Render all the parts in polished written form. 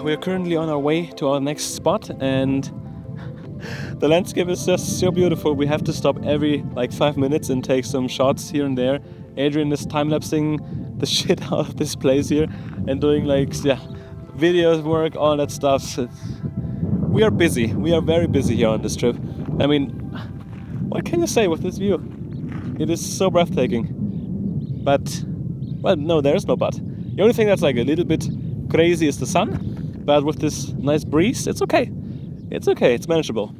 We are currently on our way to our next spot, and the landscape is just so beautiful. We have to stop every like 5 minutes and take some shots here and there. Adrian is time-lapsing the shit out of this place here and doing like videos work, all that stuff. We are busy. We are very busy here on this trip. I mean, what can you say with this view? It is so breathtaking. But, well, no, there is no but. The only thing that's like a little bit crazy is the sun. But with this nice breeze, it's okay. It's okay, it's manageable.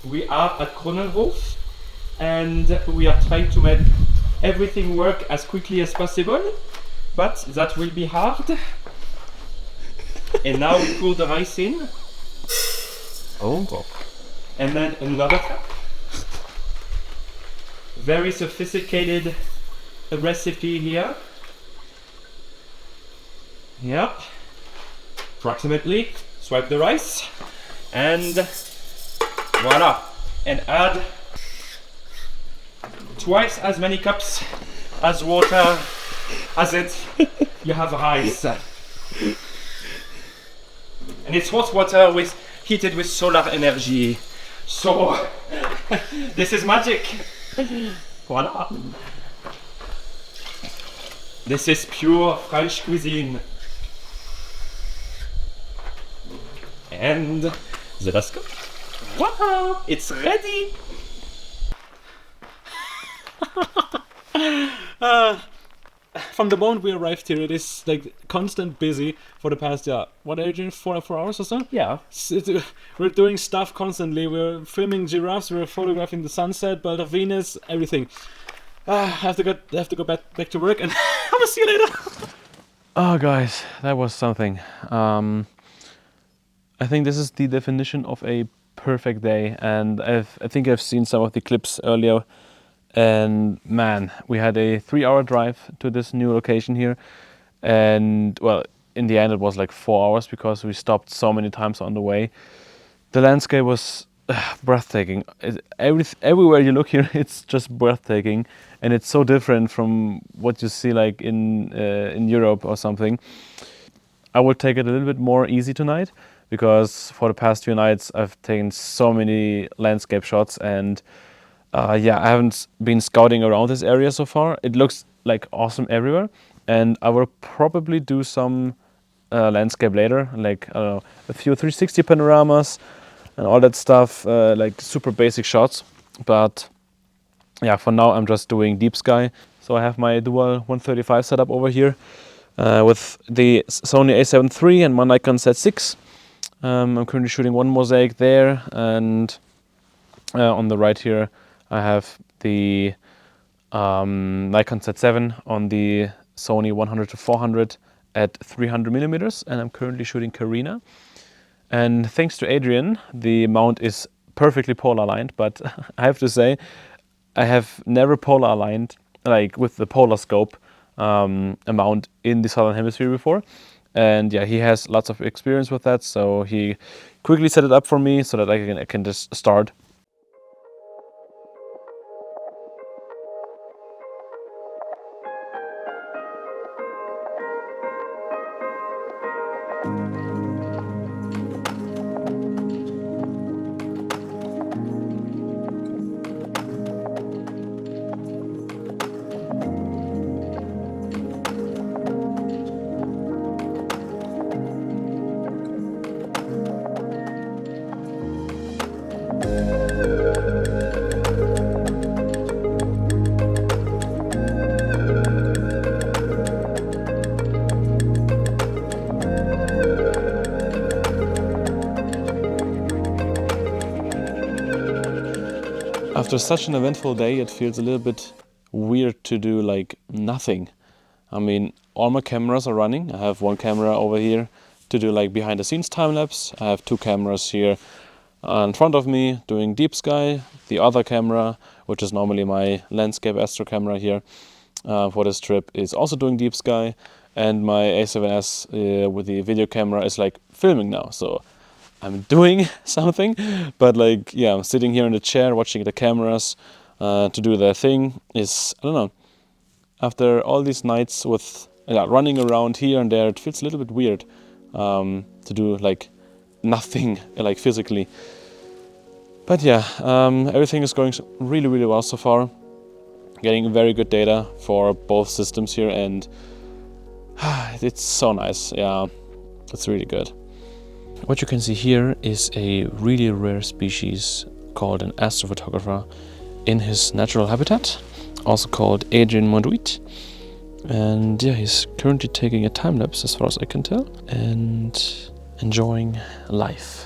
We are at Kronenhof and we are trying to make everything work as quickly as possible, but that will be hard. And now we pour the rice in. Oh. And then another cup. Very sophisticated recipe here. Yep. Approximately. Swipe the rice and voila. And add twice as many cups as water as it you have rice. And it's hot water heated with solar energy. So this is magic. Voila. This is pure French cuisine. And the last cup. Wow, it's ready. From the moment we arrived here, it is like constant busy for the past, what, Adrian, 4 hours or so? Yeah. We're doing stuff constantly. We're filming giraffes, we're photographing the sunset, Belt of Venus, everything. I have to go back to work, and I will see you later. Oh, guys, that was something. I think this is the definition of a perfect day, and I think I've seen some of the clips earlier. And man, we had a 3-hour drive to this new location here, and well, in the end it was like 4 hours because we stopped so many times on the way. The landscape was breathtaking. Everywhere you look here, it's just breathtaking, and it's so different from what you see like in Europe or something. I will take it a little bit more easy tonight because for the past 2 nights I've taken so many landscape shots, and I haven't been scouting around this area so far. It looks like awesome everywhere. And I will probably do some landscape later, like I don't know, a few 360 panoramas and all that stuff, like super basic shots. But yeah, for now I'm just doing deep sky. So I have my dual 135 setup over here with the Sony a7 III and my Nikon Z6. I'm currently shooting one mosaic there, and on the right here I have the Nikon Z7 on the Sony 100-400 at 300 millimeters, and I'm currently shooting Carina. And thanks to Adrian, the mount is perfectly polar aligned, but I have to say, I have never polar aligned, like with the polar scope a mount in the Southern Hemisphere before. And yeah, he has lots of experience with that, so he quickly set it up for me so that I can just start. After such an eventful day, it feels a little bit weird to do like nothing. I mean, all my cameras are running. I have one camera over here to do like behind the scenes time lapse. I have two cameras here in front of me doing deep sky. The other camera, which is normally my landscape astro camera here for this trip, is also doing deep sky. And my A7S with the video camera is like filming now. So I'm doing something, but like, yeah, I'm sitting here in the chair watching the cameras to do their thing is, I don't know, after all these nights with running around here and there, it feels a little bit weird to do like nothing like physically. But yeah, everything is going really, really well so far. Getting very good data for both systems here, and it's so nice. Yeah, it's really good. What you can see here is a really rare species called an astrophotographer in his natural habitat, also called Adrian Monduit. And yeah, he's currently taking a time lapse as far as I can tell and enjoying life.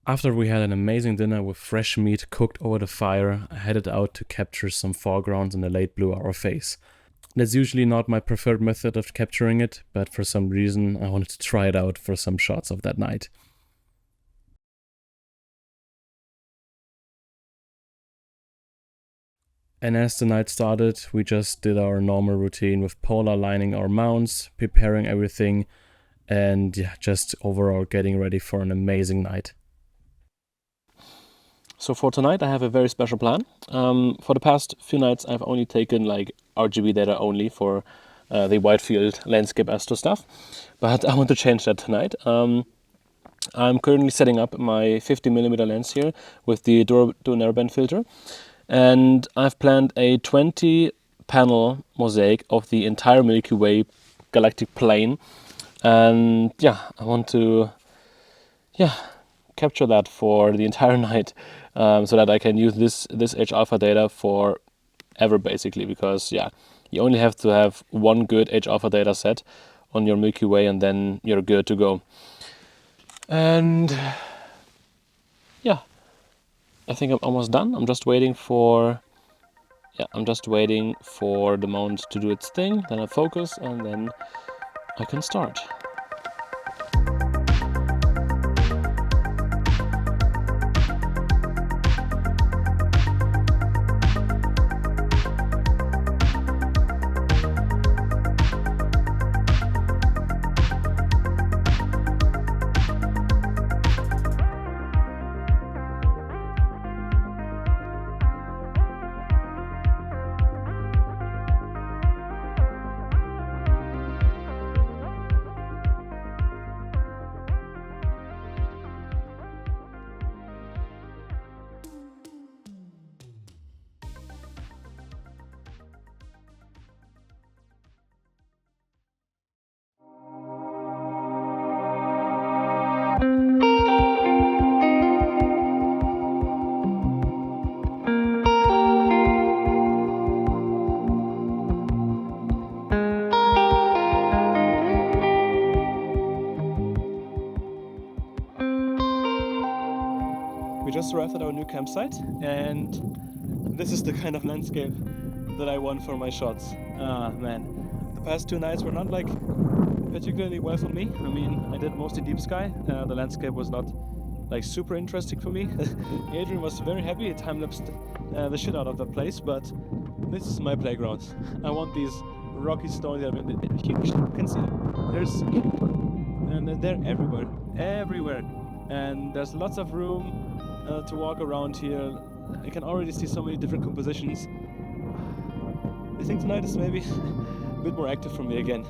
After we had an amazing dinner with fresh meat cooked over the fire, I headed out to capture some foregrounds in the late blue hour phase. That's usually not my preferred method of capturing it, but for some reason I wanted to try it out for some shots of that night. And as the night started, we just did our normal routine with polar lining our mounts, preparing everything, and yeah, just overall getting ready for an amazing night. So for tonight, I have a very special plan. For the past few nights, I've only taken like RGB data only for the wide field landscape astro stuff, but I want to change that tonight. I'm currently setting up my 50mm lens here with the Dune narrowband filter, and I've planned a 20 panel mosaic of the entire Milky Way galactic plane, and yeah, I want to capture that for the entire night, so that I can use this H alpha data for ever, basically, because yeah, you only have to have one good H alpha data set on your Milky Way and then you're good to go. And yeah, I think I'm almost done. I'm just waiting for the mount to do its thing, then I focus, and then I can start. We just arrived at our new campsite, and this is the kind of landscape that I want for my shots. Ah, man. The past two nights were not like particularly well for me. I mean, I did mostly deep sky. The landscape was not like super interesting for me. Adrian was very happy. He time-lapsed the shit out of that place, but this is my playground. I want these rocky stones. I mean, they're huge. You can see there's and they're everywhere. And there's lots of room to walk around here. I can already see so many different compositions. I think tonight is maybe a bit more active for me again,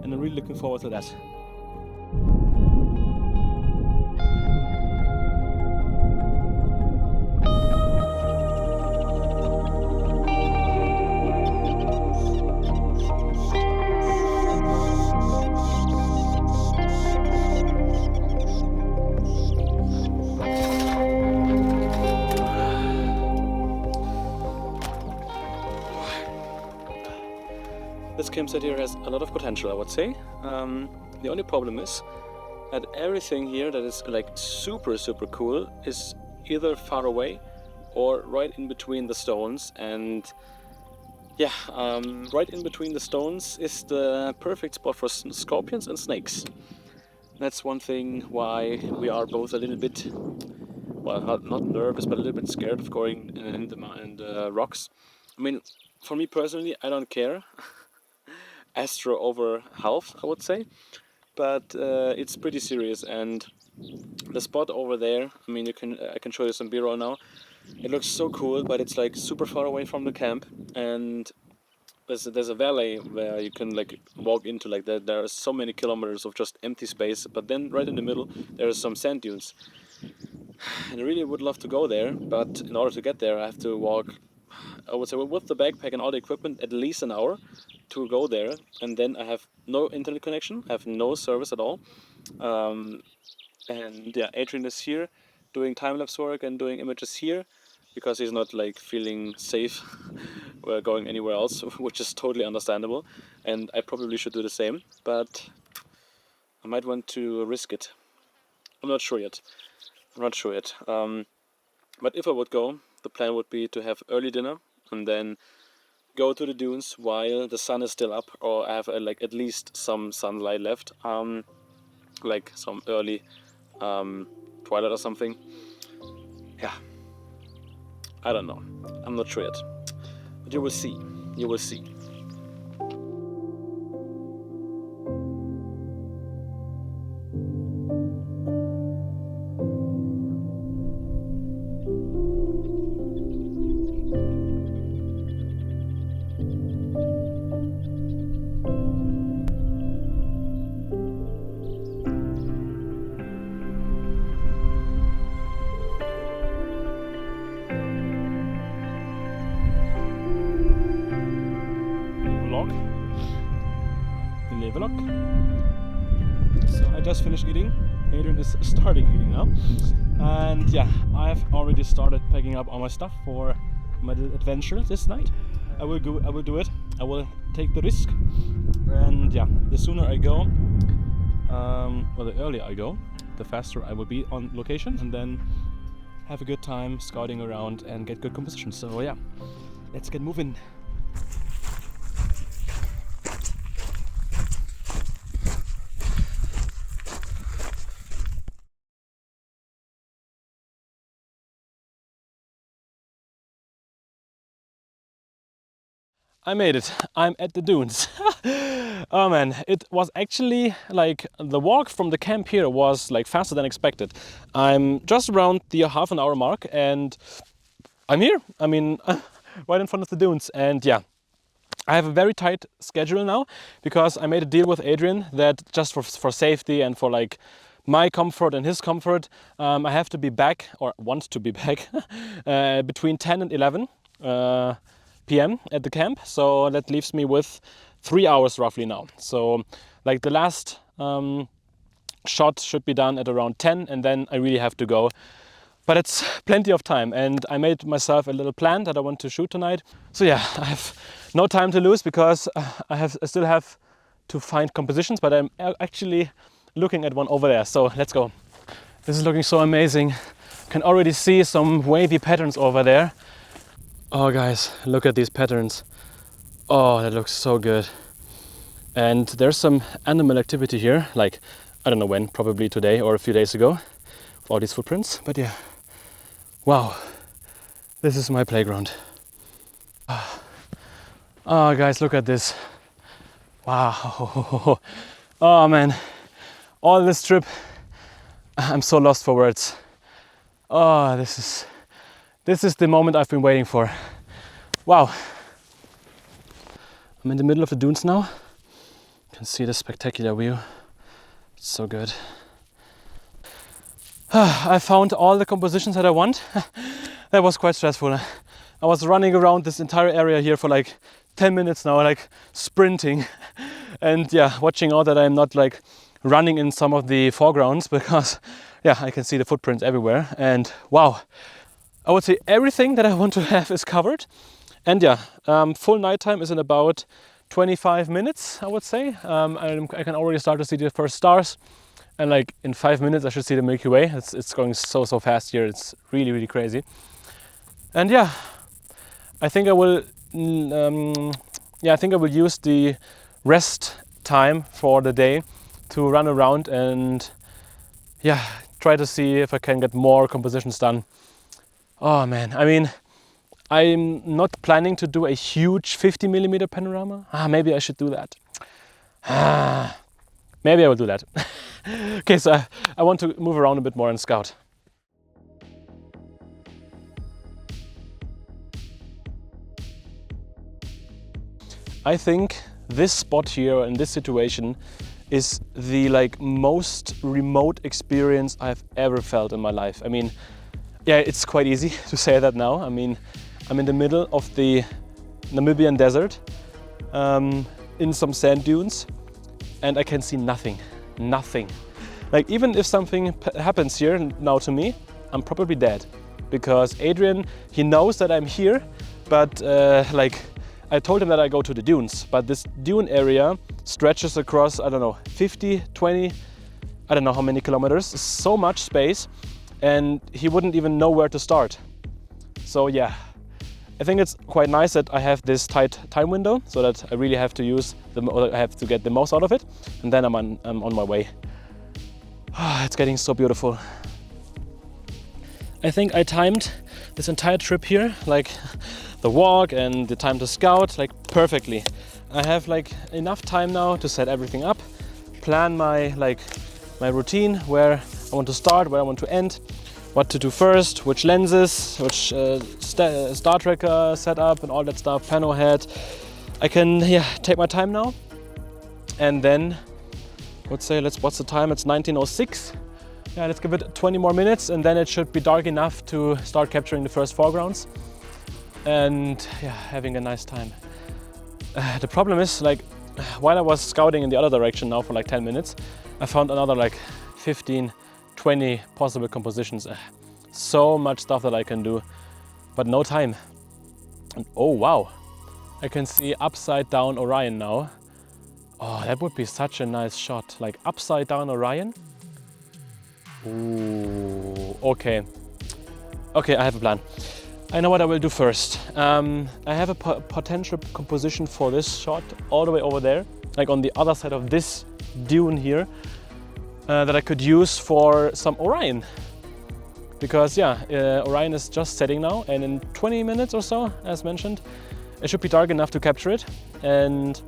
and I'm really looking forward to that. This campsite here has a lot of potential, I would say. The only problem is that everything here that is like super cool is either far away or right in between the stones. And yeah, right in between the stones is the perfect spot for scorpions and snakes. That's one thing why we are both a little bit, well, not nervous, but a little bit scared of going in the rocks. I mean, for me personally, I don't care. Astro over health, I would say, but it's pretty serious. And the spot over there, I mean, I can show you some B-roll now. It looks so cool, but it's like super far away from the camp, and there's a valley where you can like walk into, like there are so many kilometers of just empty space, but then right in the middle there are some sand dunes, and I really would love to go there, but in order to get there I have to walk, I would say, with the backpack and all the equipment, at least an hour to go there, and then I have no internet connection, I have no service at all. And yeah, Adrian is here doing time-lapse work and doing images here because he's not like feeling safe going anywhere else, which is totally understandable, and I probably should do the same, but I might want to risk it. I'm not sure yet. I'm not sure yet. But if I would go, the plan would be to have early dinner and then go to the dunes while the sun is still up, or I have like at least some sunlight left, like some early twilight or something. Yeah, I don't know. I'm not sure yet. But you will see. You will see. So I just finished eating. Adrian is starting eating now, and yeah, I've already started packing up all my stuff for my adventure this night. I will do it. I will take the risk, and yeah, the sooner I go, or the earlier I go, the faster I will be on location, and then have a good time scouting around and get good composition. So yeah, let's get moving. I made it. I'm at the dunes. Oh man, it was actually like the walk from the camp here was like faster than expected. I'm just around the half an hour mark and I'm here. I mean, right in front of the dunes. And yeah, I have a very tight schedule now because I made a deal with Adrian that just for safety and for like my comfort and his comfort, I have to be back, or want to be back, between 10 and 11 p.m. at the camp. So that leaves me with 3 hours roughly now. So like the last shot should be done at around 10 and then I really have to go. But it's plenty of time and I made myself a little plan that I want to shoot tonight. So yeah, I have no time to lose because I still have to find compositions, but I'm actually looking at one over there. So let's go. This is looking so amazing. Can already see some wavy patterns over there. Oh guys, look at these patterns. Oh, that looks so good. And there's some animal activity here, like I don't know when, probably today or a few days ago, for all these footprints. But yeah, wow, this is my playground. Oh guys, look at this. Wow. Oh man, all this trip, I'm so lost for words. Oh, this is the moment I've been waiting for. Wow. I'm in the middle of the dunes now. You can see the spectacular view. It's so good. I found all the compositions that I want. That was quite stressful. I was running around this entire area here for like 10 minutes now, like sprinting. And yeah, watching out that I'm not like running in some of the foregrounds because yeah, I can see the footprints everywhere. And wow, I would say everything that I want to have is covered. And yeah, full nighttime is in about 25 minutes, I would say. I can already start to see the first stars. And like in 5 minutes, I should see the Milky Way. It's going so fast here. It's really, really crazy. And yeah, I think I will, use the rest time for the day to run around and yeah, try to see if I can get more compositions done. Oh man, I mean, I'm not planning to do a huge 50mm panorama. Maybe I should do that. Maybe I will do that. Okay, so I want to move around a bit more and scout. I think this spot here in this situation is the like most remote experience I've ever felt in my life. I mean, yeah, it's quite easy to say that now. I mean, I'm in the middle of the Namibian desert, in some sand dunes, and I can see nothing. Like even if something happens here now to me, I'm probably dead. Because Adrian, he knows that I'm here, but like I told him that I go to the dunes, but this dune area stretches across, I don't know, 50, 20, I don't know how many kilometers, so much space. and he wouldn't even know where to start. So yeah, I think it's quite nice that I have this tight time window, so that I really have to I have to get the most out of it, and then I'm on my way. It's getting so beautiful. I think I timed this entire trip here, like the walk and the time to scout, like perfectly. I have like enough time now to set everything up, plan my routine, where I want to start, where I want to end, what to do first, which lenses, which star tracker setup and all that stuff, pano head. I can take my time now, and then let's say what's the time? It's 19:06. Yeah, let's give it 20 more minutes, and then it should be dark enough to start capturing the first foregrounds and having a nice time. The problem is, like, while I was scouting in the other direction now for like 10 minutes, I found another like 15, 20 possible compositions. So much stuff that I can do, but no time. And oh wow, I can see upside down Orion now. Oh, that would be such a nice shot, like upside down Orion. Ooh, okay, I have a plan. I know what I will do first. I have a potential composition for this shot all the way over there, like on the other side of this dune here, that I could use for some Orion. Because Orion is just setting now, and in 20 minutes or so, as mentioned, it should be dark enough to capture it, and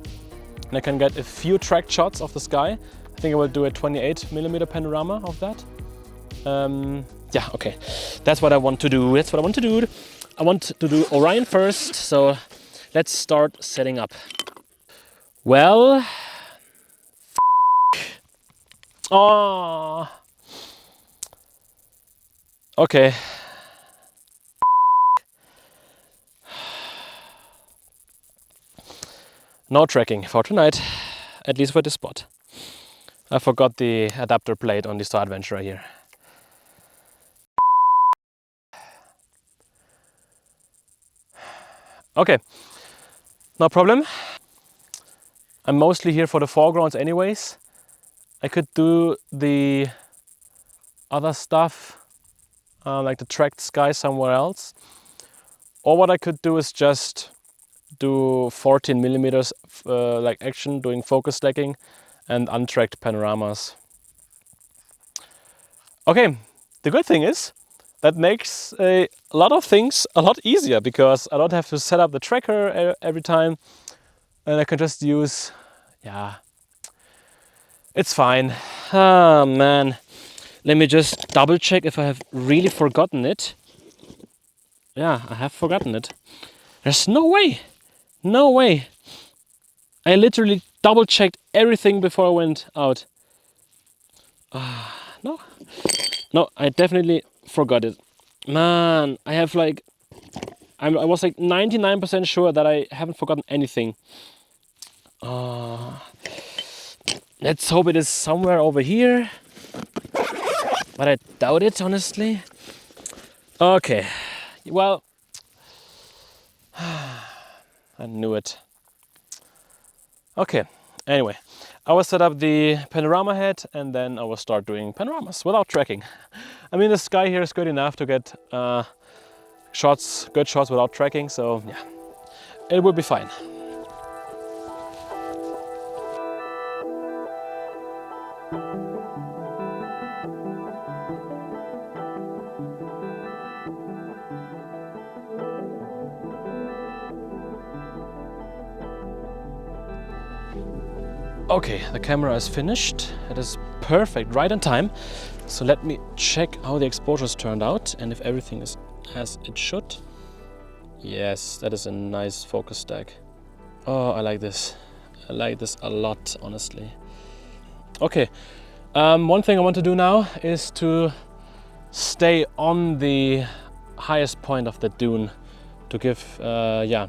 I can get a few tracked shots of the sky. I think I will do a 28mm panorama of that. Okay, that's what I want to do. I want to do Orion first, so let's start setting up. Well, oh, okay. No tracking for tonight, at least for this spot. I forgot the adapter plate on the Star Adventurer here. Okay, no problem. I'm mostly here for the foregrounds anyways. I could do the other stuff, like the tracked sky somewhere else. Or what I could do is just do 14mm like action, doing focus stacking and untracked panoramas. Okay, the good thing is that makes a lot of things a lot easier, because I don't have to set up the tracker every time, and I can just use, it's fine. Ah man, let me just double check if I have really forgotten it. Yeah, I have forgotten it. There's no way. I literally double checked everything before I went out. No, I definitely forgot it. Man, I have like, I was like 99% sure that I haven't forgotten anything. Let's hope it is somewhere over here, but I doubt it, honestly. Okay, well, I knew it. Okay, anyway, I will set up the panorama head, and then I will start doing panoramas without tracking. I mean, the sky here is good enough to get good shots without tracking, so yeah, it will be fine. Okay, the camera is finished. It is perfect, right on time. So let me check how the exposures turned out and if everything is as it should. Yes, that is a nice focus stack. Oh, I like this. I like this a lot, honestly. Okay, one thing I want to do now is to stay on the highest point of the dune to give, to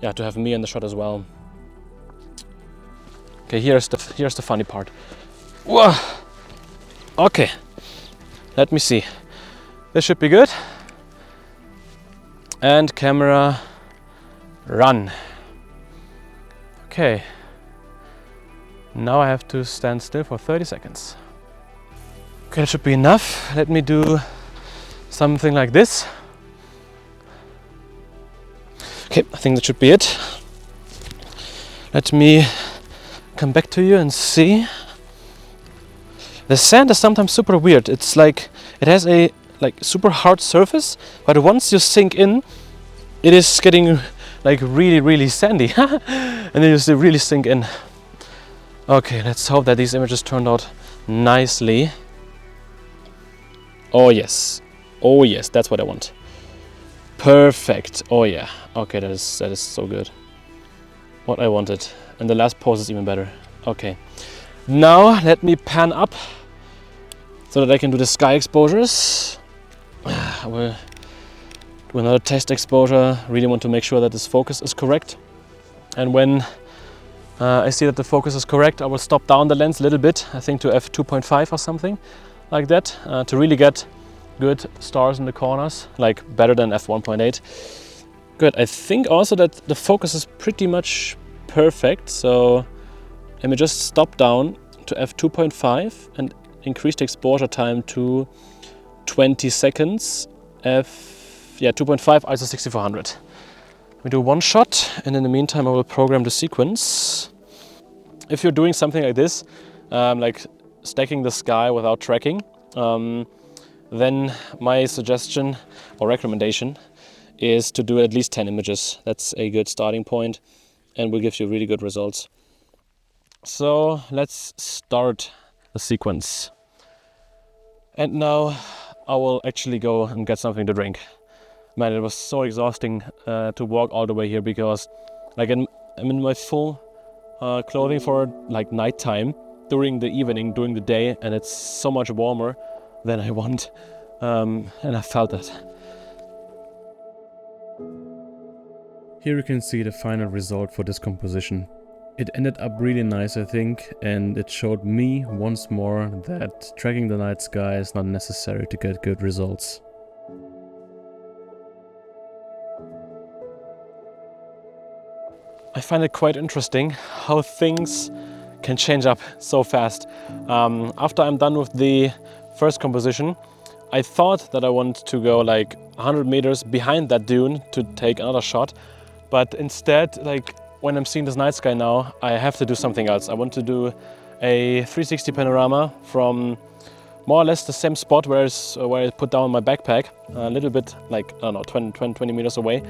have me in the shot as well. Okay, here's the funny part. Whoa. Okay, let me see. This should be good. And camera, run. Okay. Now I have to stand still for 30 seconds. Okay, that should be enough. Let me do something like this. Okay, I think that should be it. Let me come back to you and see. The sand is sometimes super weird. It's like it has a super hard surface, but once you sink in, it is getting like really sandy. And then you still really sink in. Okay, let's hope that these images turned out nicely. Oh yes, that's what I want. Perfect. Oh yeah. Okay, that is so good. What I wanted. And the last pose is even better. Okay. Now let me pan up so that I can do the sky exposures. I will do another test exposure. Really want to make sure that this focus is correct. And when I see that the focus is correct, I will stop down the lens a little bit. I think to f2.5 or something like that, to really get good stars in the corners, like better than f1.8. Good. I think also that the focus is pretty much perfect. So let me just stop down to f2.5 and increase the exposure time to 20 seconds. 2.5 ISO 6400. We do one shot, and in the meantime I will program the sequence. If you're doing something like this, like stacking the sky without tracking, then my suggestion or recommendation is to do at least 10 images. That's a good starting point and will give you really good results. So let's start the sequence. And now I will actually go and get something to drink. Man, it was so exhausting to walk all the way here because I'm in my full clothing for like nighttime during the evening, during the day, and it's so much warmer than I want. And I felt that. Here you can see the final result for this composition. It ended up really nice, I think, and it showed me once more that tracking the night sky is not necessary to get good results. I find it quite interesting how things can change up so fast. After I'm done with the first composition, I thought that I wanted to go like 100 meters behind that dune to take another shot, but instead, like when I'm seeing this night sky now, I have to do something else. I want to do a 360 panorama from more or less the same spot where I put down my backpack, a little bit like, I don't know, 20 meters away,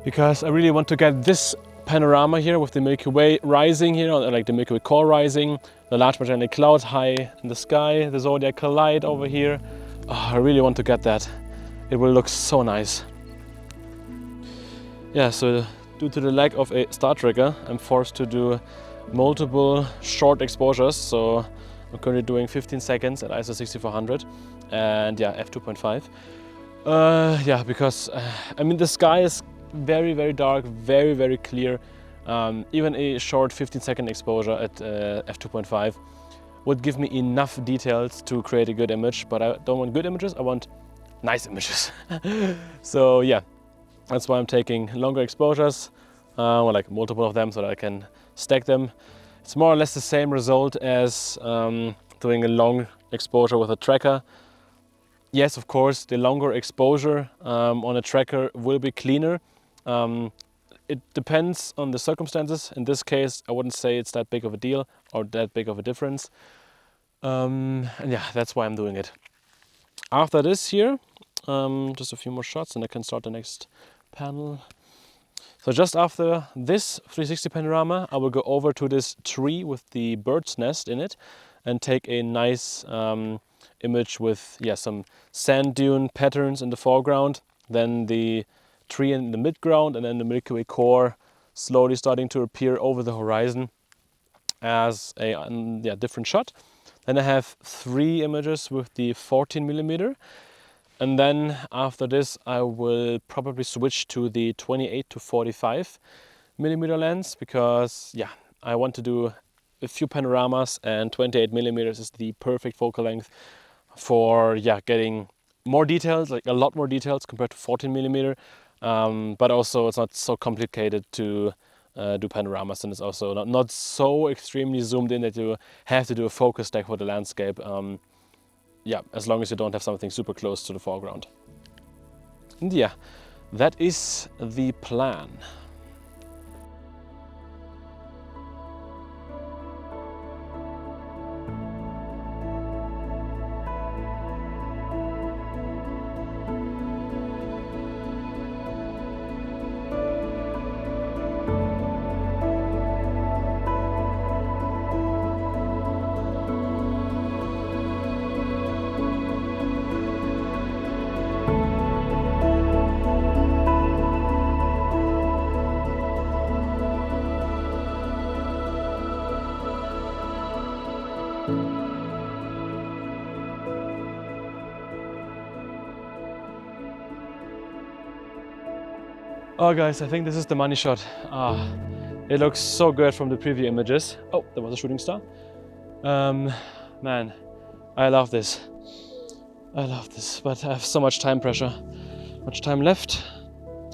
because I really want to get this panorama here with the Milky Way rising here, like the Milky Way core rising, the Large Magellanic Cloud high in the sky, the zodiacal light over here. Oh, I really want to get that. It will look so nice. Yeah, so due to the lack of a star tracker, I'm forced to do multiple short exposures. So I'm currently doing 15 seconds at ISO 6400 and yeah, f2.5. Yeah, because I mean the sky is very dark, very clear. Even a short 15-second exposure at f2.5 would give me enough details to create a good image, but I don't want good images, I want nice images. So yeah, that's why I'm taking longer exposures, or like multiple of them so that I can stack them. It's more or less the same result as doing a long exposure with a tracker. Yes, of course, the longer exposure on a tracker will be cleaner. It depends on the circumstances. In this case, I wouldn't say it's that big of a deal or that big of a difference. And yeah, that's why I'm doing it. After this here, just a few more shots and I can start the next panel. So just after this 360 panorama, I will go over to this tree with the bird's nest in it and take a nice image with some sand dune patterns in the foreground, then the tree in the midground, and then the Milky Way core slowly starting to appear over the horizon as a different shot. Then I have 3 images with the 14mm, and then after this I will probably switch to the 28 to 45mm lens because I want to do a few panoramas, and 28mm is the perfect focal length for getting more details, like a lot more details compared to 14mm, but also it's not so complicated to do panoramas, and it's also not so extremely zoomed in that you have to do a focus stack for the landscape. yeah, as long as you don't have something super close to the foreground. And yeah, that is the plan. Oh guys, I think this is the money shot. It looks so good from the preview images. Oh, there was a shooting star. Man, I love this. I love this, but I have so much time pressure. Much time left.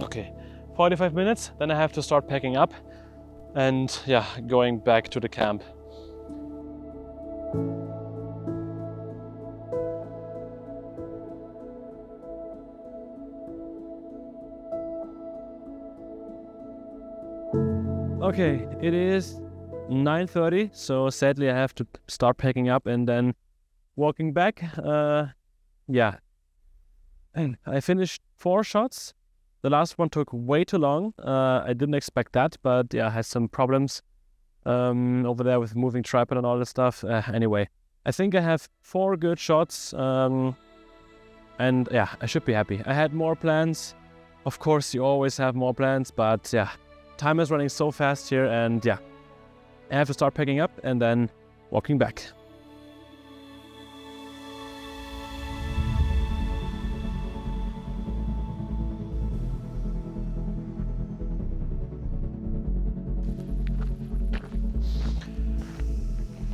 Okay, 45 minutes, then I have to start packing up and yeah, going back to the camp. Okay, it is 9:30, so sadly I have to start packing up and then walking back. Yeah, and I finished 4 shots. The last one took way too long. I didn't expect that, but yeah, I had some problems over there with moving tripod and all that stuff. Anyway, I think I have 4 good shots, and yeah, I should be happy. I had more plans. Of course, you always have more plans, but yeah, time is running so fast here, and yeah, I have to start packing up and then walking back.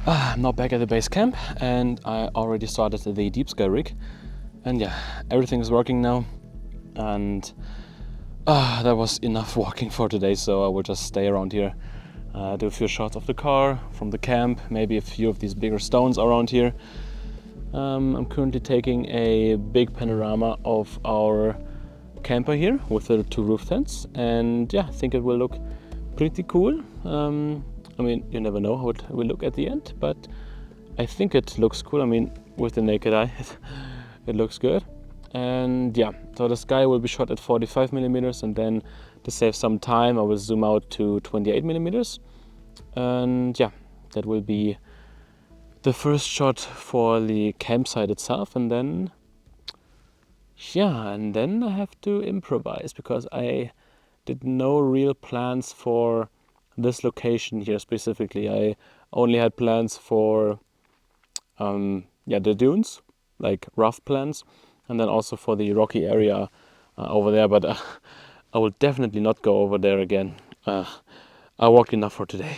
I'm now back at the base camp, and I already started the deep sky rig, and yeah, everything is working now, and that was enough walking for today, so I will just stay around here, do a few shots of the car from the camp, maybe a few of these bigger stones around here. I'm currently taking a big panorama of our camper here with the 2 roof tents, and yeah, I think it will look pretty cool. I mean, you never know how it will look at the end, but I think it looks cool. I mean, with the naked eye, it looks good. And yeah, so the sky will be shot at 45 millimeters, and then to save some time, I will zoom out to 28 millimeters. And yeah, that will be the first shot for the campsite itself. And then, yeah, and then I have to improvise because I did no real plans for this location here specifically. I only had plans for the dunes, like rough plans, and then also for the rocky area over there, but I will definitely not go over there again. I walked enough for today.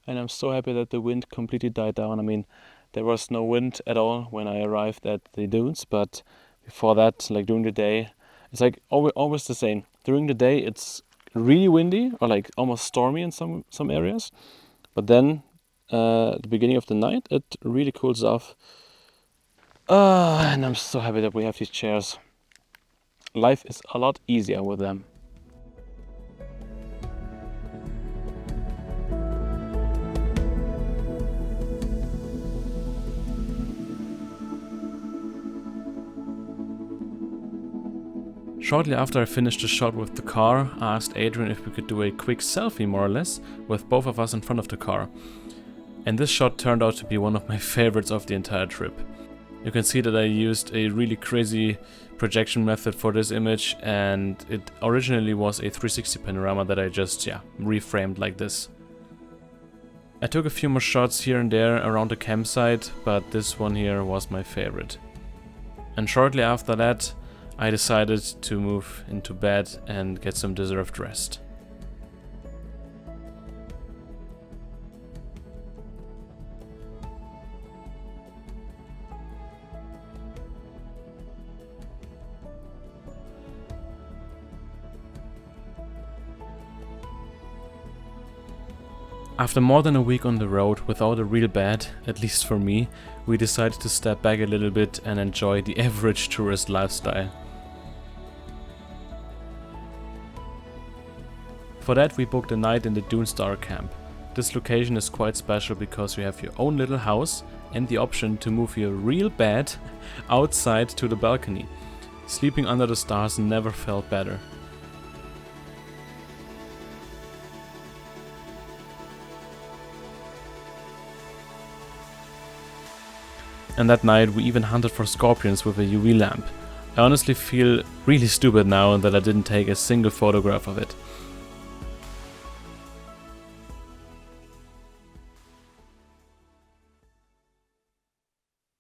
And I'm so happy that the wind completely died down. I mean, there was no wind at all when I arrived at the dunes, but before that, like during the day, it's like always the same. During the day, it's really windy or like almost stormy in some areas, but then at the beginning of the night it really cools off. And I'm so happy that we have these chairs. Life is a lot easier with them. Shortly after I finished the shot with the car, I asked Adrian if we could do a quick selfie, more or less, with both of us in front of the car. And this shot turned out to be one of my favorites of the entire trip. You can see that I used a really crazy projection method for this image, and it originally was a 360 panorama that I just, reframed like this. I took a few more shots here and there around the campsite, but this one here was my favorite. And shortly after that, I decided to move into bed and get some deserved rest. After more than a week on the road without a real bed, at least for me, we decided to step back a little bit and enjoy the average tourist lifestyle. For that we booked a night in the Dune camp. This location is quite special because you have your own little house and the option to move your real bed outside to the balcony. Sleeping under the stars never felt better. And that night we even hunted for scorpions with a UV lamp. I honestly feel really stupid now that I didn't take a single photograph of it.